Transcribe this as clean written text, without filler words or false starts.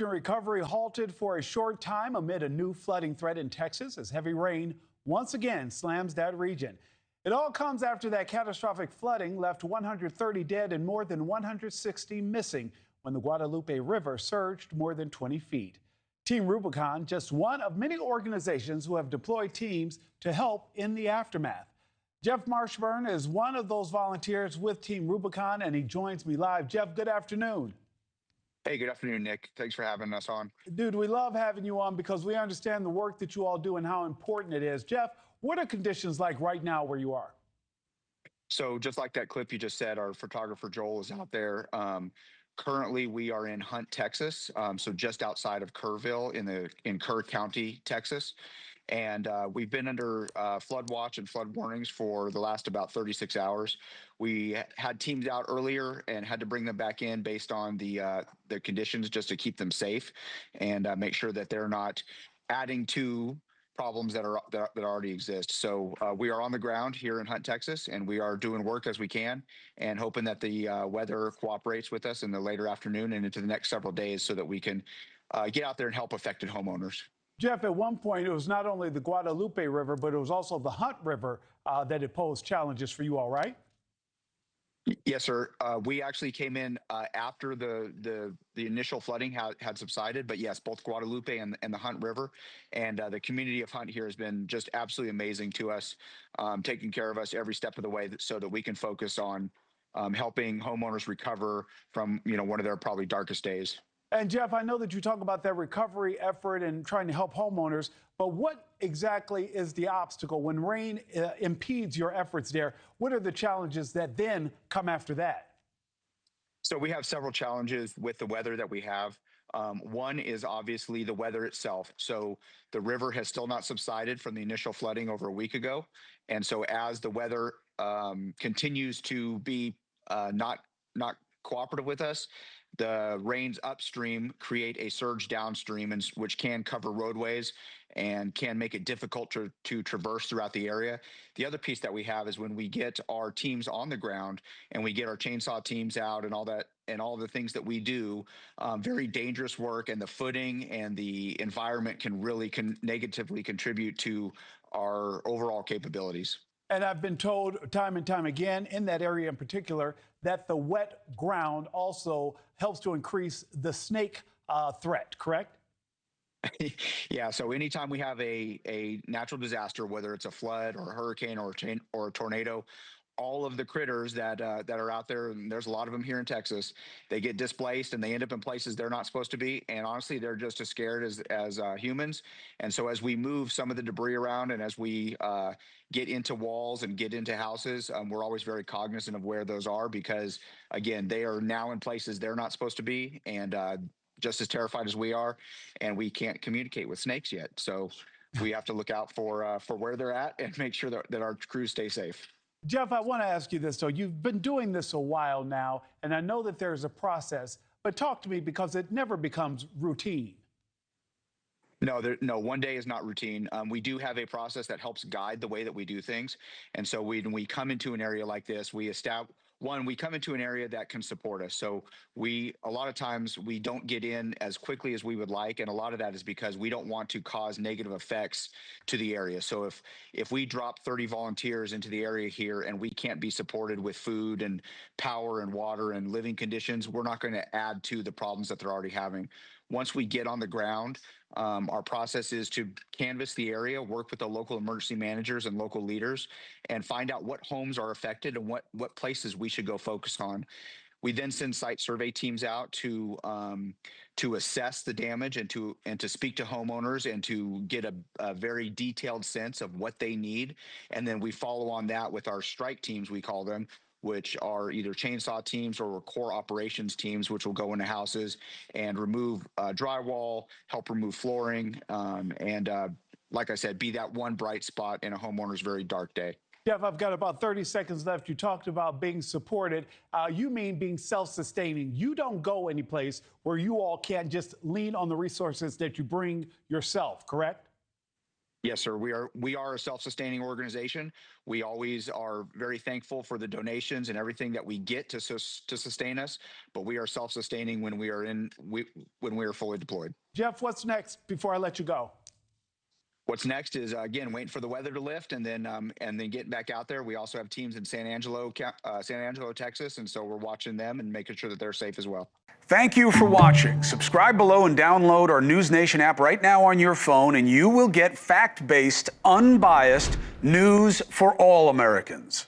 Recovery halted for a short time amid a new flooding threat in Texas as heavy rain once again slams that region. It all comes after that catastrophic flooding left 130 dead and more than 160 missing when the Guadalupe River surged more than 20 feet. Team Rubicon, just one of many organizations who have deployed teams to help in the aftermath. Jeff Marshburn is one of those volunteers with Team Rubicon, and he joins me live. Jeff, good afternoon. Hey, good afternoon, Nick. Thanks for having us on. Dude, we love having you on because we understand the work that you all do and how important it is. Jeff, what are conditions like right now where you are? So just like that clip you just said, our photographer Joel is out there. Currently, we are in Hunt, Texas, so just outside of Kerrville in Kerr County, Texas. And we've been under flood watch and flood warnings for the last about 36 hours. We had teams out earlier and had to bring them back in based on the conditions just to keep them safe and make sure that they're not adding to problems that already exist. So we are on the ground here in Hunt, Texas, and we are doing work as we can and hoping that the weather cooperates with us in the later afternoon and into the next several days so that we can get out there and help affected homeowners. Jeff, at one point, it was not only the Guadalupe River, but it was also the Hunt River that it posed challenges for you all, right? Yes, sir. We actually came in after the initial flooding had subsided, but yes, both Guadalupe and the Hunt River, and the community of Hunt here has been just absolutely amazing to us, taking care of us every step of the way so that we can focus on helping homeowners recover from one of their probably darkest days. And Jeff, I know that you talk about that recovery effort and trying to help homeowners, but what exactly is the obstacle when rain impedes your efforts there? What are the challenges that then come after that? So we have several challenges with the weather that we have. One is obviously the weather itself. So the river has still not subsided from the initial flooding over a week ago. And so as the weather continues to be not cooperative with us, the rains upstream create a surge downstream, and which can cover roadways and can make it difficult to traverse throughout the area. The other piece that we have is when we get our teams on the ground and we get our chainsaw teams out and all that and all the things that we do, very dangerous work, and the footing and the environment can really negatively contribute to our overall capabilities. And I've been told time and time again, in that area in particular, that the wet ground also helps to increase the snake threat, correct? Yeah, so anytime we have a natural disaster, whether it's a flood or a hurricane or a tornado, all of the critters that are out there, and there's a lot of them here in Texas, they get displaced and they end up in places they're not supposed to be. And honestly, they're just as scared as humans. And so as we move some of the debris around and as we get into walls and get into houses, we're always very cognizant of where those are because, again, they are now in places they're not supposed to be and just as terrified as we are. And we can't communicate with snakes yet. So we have to look out for where they're at and make sure that our crews stay safe. Jeff, I want to ask you this, though. You've been doing this a while now, and I know that there's a process, but talk to me because it never becomes routine. No, one day is not routine. We do have a process that helps guide the way that we do things. And so when we come into an area like this, we come into an area that can support us. So a lot of times we don't get in as quickly as we would like. And a lot of that is because we don't want to cause negative effects to the area. So if we drop 30 volunteers into the area here and we can't be supported with food and power and water and living conditions, we're not going to add to the problems that they're already having. Once we get on the ground, our process is to canvass the area, work with the local emergency managers and local leaders, and find out what homes are affected and what places we should go focus on. We then send site survey teams out to assess the damage and to speak to homeowners and to get a very detailed sense of what they need. And then we follow on that with our strike teams, we call them, which are either chainsaw teams or core operations teams, which will go into houses and remove drywall, help remove flooring, and like I said, be that one bright spot in a homeowner's very dark day. Jeff, I've got about 30 seconds left. You talked about being supported. You mean being self-sustaining. You don't go anyplace where you all can't just lean on the resources that you bring yourself, correct? Yes, sir. We are a self-sustaining organization. We always are very thankful for the donations and everything that we get to sustain us. But we are self-sustaining when we are fully deployed. Jeff, what's next before I let you go? What's next is again waiting for the weather to lift and then getting back out there. We also have teams in San Angelo, Texas, and so we're watching them and making sure that they're safe as well. Thank you for watching. Subscribe below and download our NewsNation app right now on your phone, and you will get fact-based, unbiased news for all Americans.